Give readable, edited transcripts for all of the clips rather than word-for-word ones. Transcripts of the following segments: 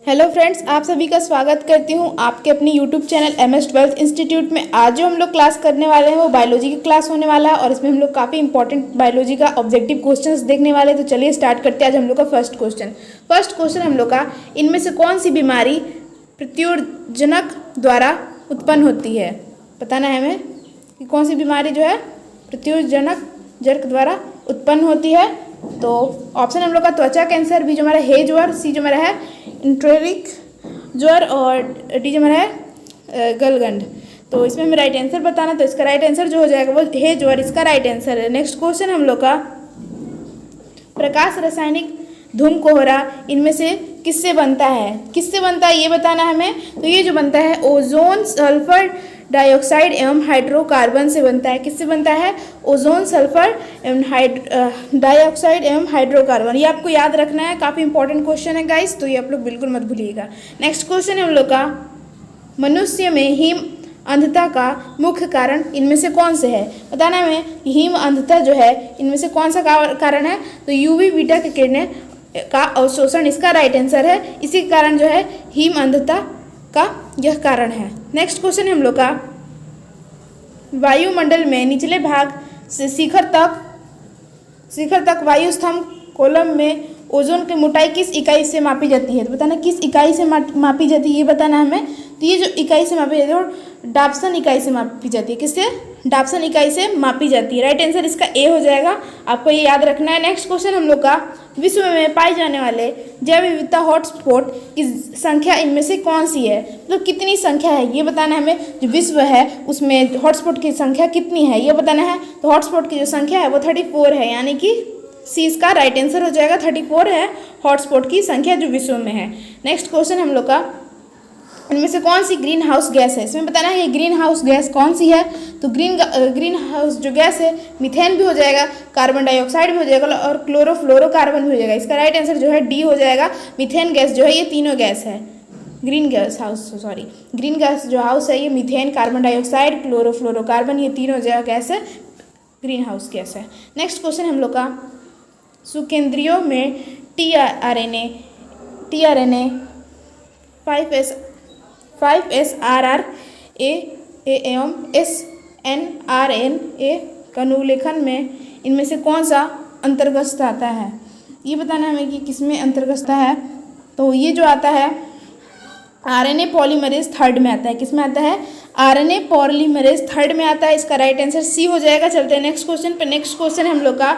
Hello friends, आप सभी का स्वागत करती हूँ आपके अपने यूट्यूब चैनल MS12 इंस्टीट्यूट में। आज जो हम लोग क्लास करने वाले हैं वो बायोलॉजी की क्लास होने वाला है और इसमें हम लोग काफ़ी इंपॉर्टेंट बायोलॉजी का ऑब्जेक्टिव क्वेश्चंस देखने वाले हैं। तो चलिए स्टार्ट करते हैं। आज हम लोग का फर्स्ट क्वेश्चन हम लोग का, इनमें से कौन सी बीमारी प्रत्योजनक द्वारा उत्पन्न होती है। बताना है हमें कि कौन सी बीमारी जो है प्रत्योजनक जर्क द्वारा उत्पन्न होती है। तो ऑप्शन हम लोग का त्वचा कैंसर, बी जो हमारा है ज्वर, सी जो हमारा है इंट्रेरिक ज्वर और डी जो हमारा है गलगंड। तो इसमें हमें राइट आंसर बताना, तो इसका राइट आंसर जो हो जाएगा वो है ज्वर, इसका राइट आंसर है। नेक्स्ट क्वेश्चन हम लोग का, प्रकाश रासायनिक धूम कोहरा इनमें से किससे बनता है। किससे बनता है ये बताना है हमें। तो ये जो बनता है ओजोन, सल्फर डाइऑक्साइड एवं हाइड्रोकार्बन से बनता है। किससे बनता है? ओजोन, सल्फर एवं डाइऑक्साइड एवं हाइड्रोकार्बन। ये आपको याद रखना है, काफ़ी इंपॉर्टेंट क्वेश्चन है गाइस, तो ये आप लोग बिल्कुल मत भूलिएगा। नेक्स्ट क्वेश्चन है हम लोग का, मनुष्य में हिम अंधता का मुख्य कारण इनमें से कौन से है। बताना हमें हिम अंधता जो है इनमें से कौन सा कारण है। तो यूवी बीटा की किरणें का अवशोषण इसका राइट आंसर है। इसी के कारण जो है हिम अंधता का यह कारण है। नेक्स्ट क्वेश्चन है हम लोग का, वायुमंडल में निचले भाग से शिखर तक वायु स्तंभ कॉलम में ओजोन की मोटाई किस इकाई से मापी जाती है। तो बताना किस इकाई से मापी जाती है ये बताना है हमें। तो ये जो इकाई से मापी जाती है वो डाप्सन इकाई से मापी जाती है। किससे? डाप्सन इकाई से मापी जाती है। राइट आंसर इसका ए हो जाएगा, आपको ये याद रखना है। नेक्स्ट क्वेश्चन हम लोग का, विश्व में पाए जाने वाले जैव विविधता हॉटस्पॉट की संख्या इनमें से कौन सी है। मतलब कितनी संख्या है ये बताना है हमें। जो विश्व है उसमें हॉटस्पॉट की संख्या कितनी है ये बताना है। तो हॉटस्पॉट की जो संख्या है वो 34 है, यानी कि सी इसका राइट आंसर हो जाएगा। 34 है हॉटस्पॉट की संख्या जो विश्व में है। नेक्स्ट क्वेश्चन हम लोग का, इनमें से कौन सी ग्रीन हाउस गैस है। इसमें बताना है ये ग्रीन हाउस गैस कौन सी है। तो ग्रीन हाउस जो गैस है मीथेन भी हो जाएगा, कार्बन डाइऑक्साइड भी हो जाएगा और क्लोरोफ्लोरोकार्बन भी हो जाएगा। इसका राइट आंसर जो है डी हो जाएगा। मीथेन गैस जो है ये तीनों गैस है। ग्रीन गैस जो हाउस है ये मीथेन, कार्बन डाइऑक्साइड, क्लोरोफ्लोरोकार्बन, ये तीनों गैस है, ग्रीन हाउस गैस है। नेक्स्ट क्वेश्चन हम लोग का, सुकेंद्रियों में टीआरएनए 5SRRA एवं SNRNA का अनुलेखन में इनमें से कौन सा अंतर्गत आता है। ये बताना हमें कि किसमें अंतर्गत है। तो ये जो आता है RNA पॉलीमरेज थर्ड में आता है। किस में आता है? RNA पॉलीमरेज थर्ड में आता है। इसका राइट आंसर सी हो जाएगा। चलते हैं नेक्स्ट क्वेश्चन पे। नेक्स्ट क्वेश्चन हम लोग का,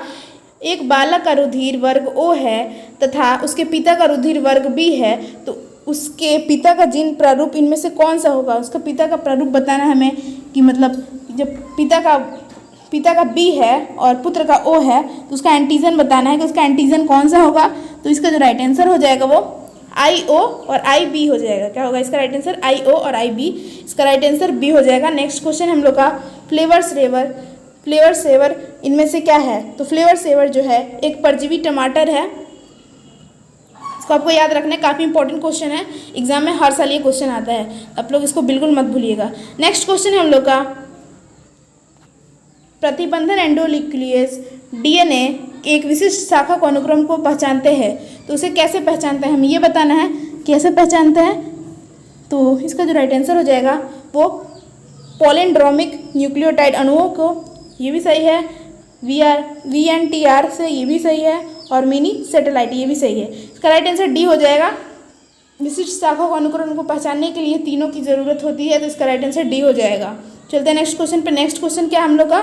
एक बालक का रुधिर वर्ग O है तथा उसके पिता का रुधिर वर्ग B है, तो उसके पिता का जीन प्रारूप इनमें से कौन सा होगा। उसका पिता का प्रारूप बताना है हमें कि मतलब जब पिता का B है और पुत्र का O है तो उसका एंटीजन बताना है कि उसका एंटीजन कौन सा होगा। तो इसका जो राइट आंसर हो जाएगा वो IO और IB हो जाएगा। क्या होगा इसका राइट आंसर? IO और IB। इसका राइट आंसर B हो जाएगा। नेक्स्ट क्वेश्चन हम लोग का, फ्लेवर सेवर इनमें से क्या है। तो फ्लेवर सेवर जो है एक परजीवी टमाटर है। इसको आपको याद रखना है, काफ़ी इंपॉर्टेंट क्वेश्चन है, एग्जाम में हर साल ये क्वेश्चन आता है, आप लोग इसको बिल्कुल मत भूलिएगा। नेक्स्ट क्वेश्चन है हम लोग का, प्रतिबंधन एंडोन्यूक्लियस DNA एक विशिष्ट शाखा को अनुक्रम को पहचानते हैं, तो उसे कैसे पहचानते हैं हमें ये बताना है। कैसे पहचानते हैं? तो इसका जो राइट आंसर हो जाएगा वो पॉलिंड्रोमिक न्यूक्लियोटाइड अणुओं को, ये भी सही है, VNTR से ये भी सही है, और मिनी सैटेलाइट ये भी सही है। इसका राइट आंसर डी हो जाएगा। विशिष्ट शाखा को अनुक्रम को पहचानने के लिए तीनों की ज़रूरत होती है, तो इसका राइट आंसर डी हो जाएगा। चलते हैं नेक्स्ट क्वेश्चन पे। नेक्स्ट क्वेश्चन क्या हम लोग का,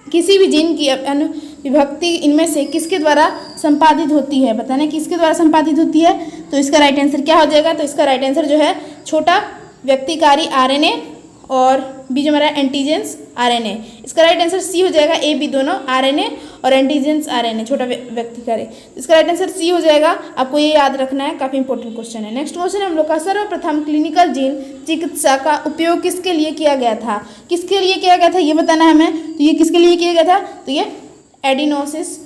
किसी भी जीन की अनुविभक्ति इनमें से किसके द्वारा संपादित होती है। बताना किसके द्वारा संपादित होती है। तो इसका राइट आंसर क्या हो जाएगा। तो इसका राइट आंसर जो है छोटा व्यक्तिकारी RNA और बी जो हमारा एंटीजेंस RNA। इसका राइट आंसर सी हो जाएगा। A B दोनों RNA और एंटीजेंस RNA छोटा व्यक्तिकारी। इसका राइट आंसर सी हो जाएगा। आपको ये याद रखना है, काफ़ी इंपॉर्टेंट क्वेश्चन है। नेक्स्ट क्वेश्चन हम लोग का, सर्वप्रथम क्लिनिकल जीन चिकित्सा का उपयोग किसके लिए किया गया था। किसके लिए किया गया था ये बताना है हमें। तो ये किसके लिए किया गया था। तो ये एडिनोसिस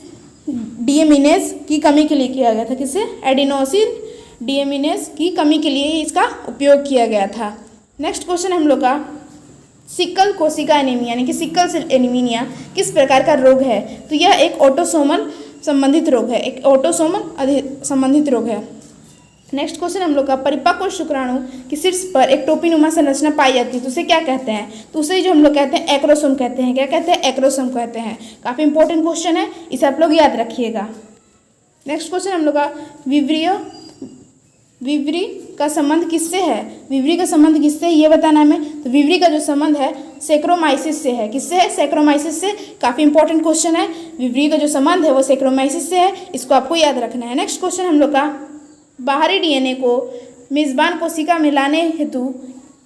डीएमिनेज की कमी के लिए किया गया था। किससे? एडिनोसिन डीएमिनेज की कमी के लिए इसका उपयोग किया गया था। नेक्स्ट क्वेश्चन हम लोग का, सिकल कोशिका एनीमिया यानी कि सिकल सेल एनीमिया किस प्रकार का रोग है। तो यह एक ऑटोसोमल संबंधित रोग है। नेक्स्ट क्वेश्चन हम लोग का, परिपक्व शुक्राणु के शीर्ष पर एक टोपीनुमा संरचना पाई जाती है तो उसे क्या कहते हैं? तो उसे जो हम लोग कहते हैं एक्रोसोम कहते हैं। क्या कहते हैं? एक्रोसोम कहते हैं। काफ़ी इंपॉर्टेंट क्वेश्चन है, इसे आप लोग याद रखिएगा। नेक्स्ट क्वेश्चन हम लोग का, विवरी का संबंध किससे है? विवरी का संबंध किससे है ये बताना हमें। तो विवरी का जो संबंध है सेक्रोमाइसिस से है। किससे है? सेक्रोमाइसिस से। काफ़ी इंपॉर्टेंट क्वेश्चन है। विवरी का जो संबंध है वो सेक्रोमाइसिस से है, इसको आपको याद रखना है। नेक्स्ट क्वेश्चन हम लोग का, बाहरी डीएनए को मेज़बान कोशिका में लाने हेतु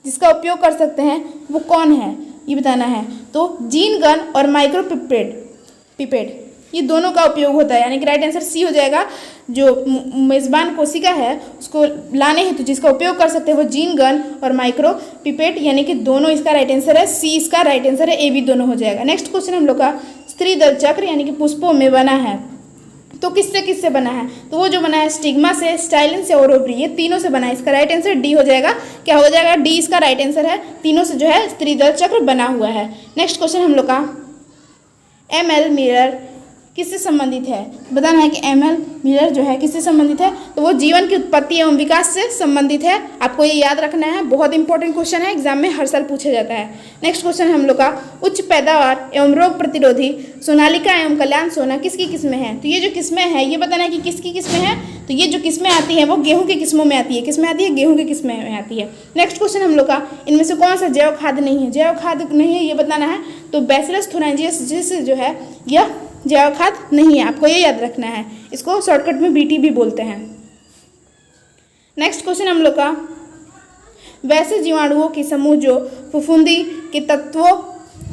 जिसका उपयोग कर सकते हैं वो कौन है ये बताना है। तो जीन गन और माइक्रो पिपेट ये दोनों का उपयोग होता है, यानी कि राइट आंसर सी हो जाएगा। जो मेज़बान कोशिका है उसको लाने हेतु जिसका उपयोग कर सकते हैं वो जीन गन और माइक्रो पिपेट, यानी कि दोनों इसका राइट आंसर है। सी इसका राइट आंसर है, ए भी दोनों हो जाएगा। नेक्स्ट क्वेश्चन हम लोग का, स्त्री दल चक्र यानी कि पुष्पों में बना है तो किससे किससे बना है? तो वो जो बना है स्टिग्मा से, स्टाइलिन से और ओवरी, ये तीनों से बना है। इसका राइट आंसर डी हो जाएगा। क्या हो जाएगा? डी इसका राइट आंसर है। तीनों से जो है स्त्रीदल चक्र बना हुआ है। नेक्स्ट क्वेश्चन हम लोग का, एमएल मिलर किससे संबंधित है? बताना है कि एमएल मिलर जो है किससे संबंधित है? तो वो जीवन की उत्पत्ति एवं विकास से संबंधित है। आपको ये याद रखना है, बहुत इंपॉर्टेंट क्वेश्चन है, एग्जाम में हर साल पूछा जाता है। नेक्स्ट क्वेश्चन हम लोग का, उच्च पैदावार एवं रोग प्रतिरोधी सोनालिका एवं कल्याण सोना किसकी किस्में हैं? तो ये जो किस्में हैं ये बताना है कि किसकी किस्में हैं। तो ये जो किस्में आती हैं वो गेहूं की किस्मों में आती है। किसमें आती है? गेहूं की किस्में में आती है। नेक्स्ट क्वेश्चन हम लोग का, इनमें से कौन सा जैव खाद्य नहीं है? जैव खाद्य नहीं है ये बताना है। तो बैसिलस थुरिनजियस जो है यह जैव खाद्य नहीं है, आपको ये याद रखना है। इसको शॉर्टकट में बीटी भी बोलते हैं। नेक्स्ट क्वेश्चन हम लोग का, वैसे जीवाणुओं के समूह जो फफूंदी के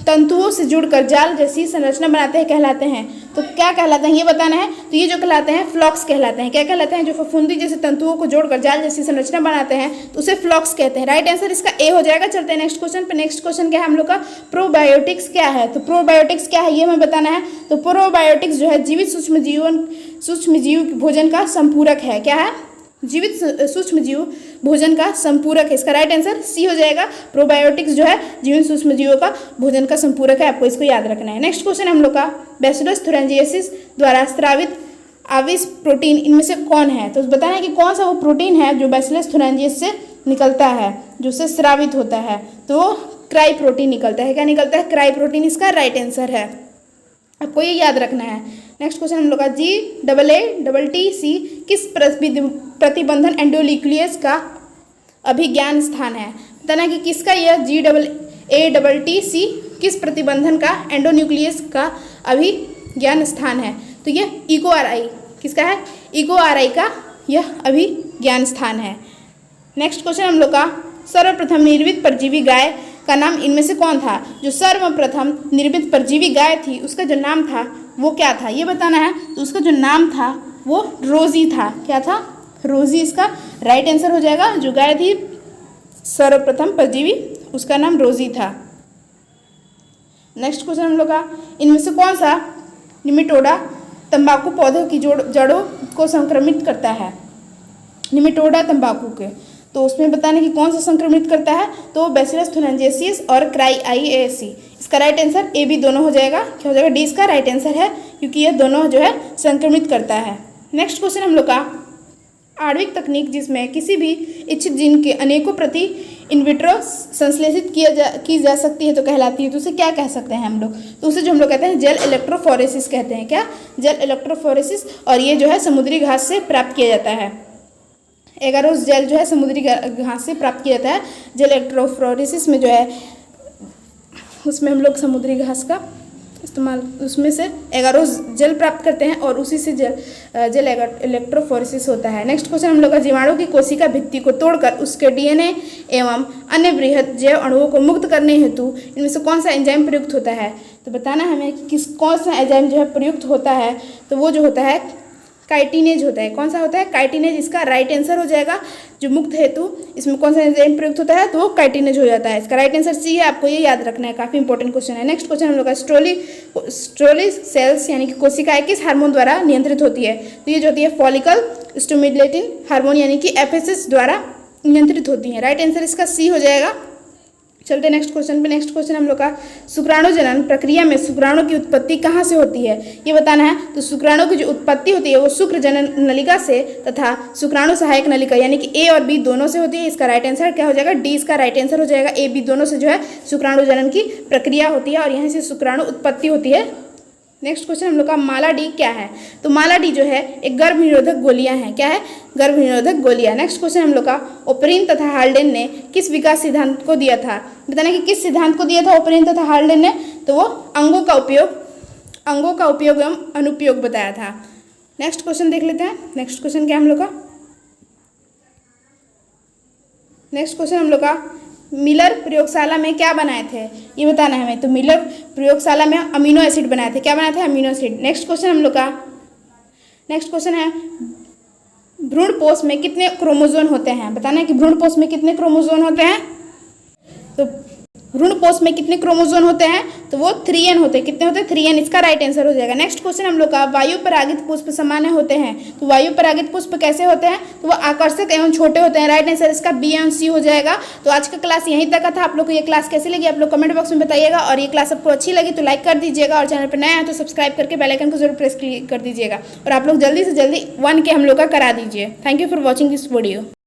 तंतुओं से जुड़कर जाल जैसी संरचना बनाते हैं कहलाते हैं। तो क्या कहलाते हैं ये बताना है। तो ये जो कहलाते हैं फ्लॉक्स कहलाते हैं। क्या कहलाते हैं? जो फफूंदी जैसे तंतुओं को जोड़कर जाल जैसी संरचना बनाते हैं तो उसे फ्लॉक्स कहते हैं। राइट आंसर इसका ए हो जाएगा। चलते हैं नेक्स्ट क्वेश्चन पे। नेक्स्ट क्वेश्चन क्या है हम लोग का, प्रोबायोटिक्स क्या है? तो प्रोबायोटिक्स क्या है ये हमें बताना है। तो प्रोबायोटिक्स जो है जीवित सूक्ष्म जीव भोजन का संपूरक है। क्या है? जीवित सूक्ष्म जीव भोजन का संपूरक है। इसका राइट आंसर सी हो जाएगा। प्रोबायोटिक्स जो है जीवित सूक्ष्म जीवों का भोजन का संपूरक है, आपको इसको याद रखना है। नेक्स्ट क्वेश्चन हम लोग का, बैसिलस थुरिनजियसिस द्वारा स्रावित आविष प्रोटीन इनमें से कौन है? तो बताना है कि कौन सा वो प्रोटीन है जो बैसिलस थुरिनजियस से निकलता है, जो उससे स्रावित होता है। तो क्राई प्रोटीन निकलता है। क्या निकलता है? क्राई प्रोटीन इसका राइट आंसर है, आपको ये याद रखना है। नेक्स्ट क्वेश्चन हम लोग का, GAATTC किस प्रतिबंधन एंडोन्यूक्लियस का अभिज्ञान स्थान है? बताना कि किसका यह GAATTC किस प्रतिबंधन का एंडोन्यूक्लियस का अभिज्ञान स्थान है? तो ये EcoRI किसका है? EcoRI का यह अभिज्ञान स्थान है। नेक्स्ट क्वेश्चन हम लोग का, सर्वप्रथम निर्मित परजीवी गाय का नाम इनमें से कौन था? जो सर्वप्रथम निर्मित परजीवी गाय थी उसका जो नाम था वो क्या था ये बताना है। तो उसका जो नाम था वो रोजी था। क्या था? रोजी इसका राइट आंसर हो जाएगा। जो गाय थी सर्वप्रथम परजीवी उसका नाम रोजी था। नेक्स्ट क्वेश्चन हम लोग का, इनमें से कौन सा निमेटोडा तंबाकू पौधों की जड़ों को संक्रमित करता है? निमेटोडा तंबाकू के, तो उसमें बताने कि कौन सा संक्रमित करता है। तो बैसिलस थुरिनजियसिस और क्राई-IAC, इसका राइट आंसर ए भी दोनों हो जाएगा। क्या हो जाएगा? डी इसका राइट आंसर है, क्योंकि ये दोनों जो है संक्रमित करता है। नेक्स्ट क्वेश्चन हम लोग का, आणविक तकनीक जिसमें किसी भी इच्छित जीन के अनेकों प्रति इनविट्रो संश्लेषित की जा सकती है तो कहलाती है। तो उसे क्या कह सकते हैं हम लोग? तो उसे जो हम लोग कहते हैं जेल इलेक्ट्रोफोरेसिस कहते हैं। क्या? Gel electrophoresis. और ये जो है समुद्री घास से प्राप्त किया जाता है। एगारोस जेल जो है समुद्री घास से प्राप्त किया जाता है। जेल इलेक्ट्रोफोरेसिस में जो है उसमें हम लोग समुद्री घास का इस्तेमाल, उसमें से एगारोस जेल प्राप्त करते हैं और उसी से जेल इलेक्ट्रोफोरेसिस होता है। नेक्स्ट क्वेश्चन हम लोग का, जीवाणु की कोशिका भित्ति को तोड़कर उसके डीएनए एवं अन्य बृहद जैव अणुओं को मुक्त करने हेतु इनमें से कौन सा एंजाइम प्रयुक्त होता है? तो बताना हमें कि कौन सा एंजाइम जो है प्रयुक्त होता है। तो वो जो होता है काइटिनेज होता है। कौन सा होता है? काइटिनेज इसका राइट आंसर हो जाएगा। जो मुक्त हेतु इसमें कौन सा एंजाइम प्रयुक्त होता है तो वो काइटिनेज हो जाता है। इसका राइट आंसर सी है, आपको ये याद रखना है, काफ़ी इंपॉर्टेंट क्वेश्चन है। नेक्स्ट क्वेश्चन हम लोग का, स्ट्रोली सेल्स यानी कि कोशिकाएं किस हार्मोन द्वारा नियंत्रित होती है? तो ये जो होती है फॉलिकल स्टिमुलेटिंग हार्मोन यानी कि FSH द्वारा नियंत्रित होती है। राइट आंसर इसका सी हो जाएगा। चलते नेक्स्ट क्वेश्चन पे। नेक्स्ट क्वेश्चन हम लोग का शुक्राणु जनन प्रक्रिया में शुक्राणु की उत्पत्ति कहाँ से होती है, ये बताना है। तो शुक्राणु की जो उत्पत्ति होती है वो शुक्र जनन नलिका से तथा शुक्राणु सहायक नलिका यानी कि ए और बी दोनों से होती है। इसका राइट आंसर क्या हो जाएगा, डी इसका राइट आंसर हो जाएगा। ए बी दोनों से जो है शुक्राणु जनन की प्रक्रिया होती है और यहाँ से शुक्राणु उत्पत्ति होती है। नेक्स्ट क्वेश्चन हम लोग का माला डी क्या है। तो माला डी जो है एक गर्भ निरोधक गोलियां हैं। क्या है, गर्भ निरोधक गोलियां। नेक्स्ट क्वेश्चन हम लोग का ओपरिन तथा हाल्डेन ने किस विकास सिद्धांत को दिया था, बताना कि किस सिद्धांत को दिया था ओपरिन तथा हाल्डेन ने। तो वो अंगों का उपयोग एवं अनुपयोग बताया था। नेक्स्ट क्वेश्चन देख लेते हैं। नेक्स्ट क्वेश्चन क्या हम लोग का, नेक्स्ट क्वेश्चन हम लोग का मिलर प्रयोगशाला में क्या बनाए थे, ये बताना है हमें। तो मिलर प्रयोगशाला में अमीनो एसिड बनाए थे। क्या बनाए थे, अमीनो एसिड। नेक्स्ट क्वेश्चन हम लोग का, नेक्स्ट क्वेश्चन है भ्रूणपोष में कितने क्रोमोजोम होते हैं, बताना है कि भ्रूणपोष में कितने क्रोमोजोम होते हैं। तो भ्रूणपोष में कितने क्रोमोजोम होते हैं, तो वो 3n होते हैं। कितने होते हैं, 3n इसका राइट आंसर हो जाएगा। नेक्स्ट क्वेश्चन हम लोग का वायु परागित पुष्प सामान्य होते हैं। तो वायु परागित पुष्प कैसे होते हैं, तो वो आकर्षक एवं छोटे होते हैं। राइट आंसर इसका बी एंड सी हो जाएगा। तो आज का क्लास यहीं तक का था। आप लोग को ये क्लास कैसी लगी आप लोग कमेंट बॉक्स में बताइएगा, और ये क्लास आपको अच्छी लगी तो लाइक कर दीजिएगा, और चैनल पर नया है तो सब्सक्राइब करके बेल आइकन को जरूर प्रेस कर दीजिएगा, और आप लोग जल्दी से जल्दी 1K हम लोग का करा दीजिए। Thank you for watching this video.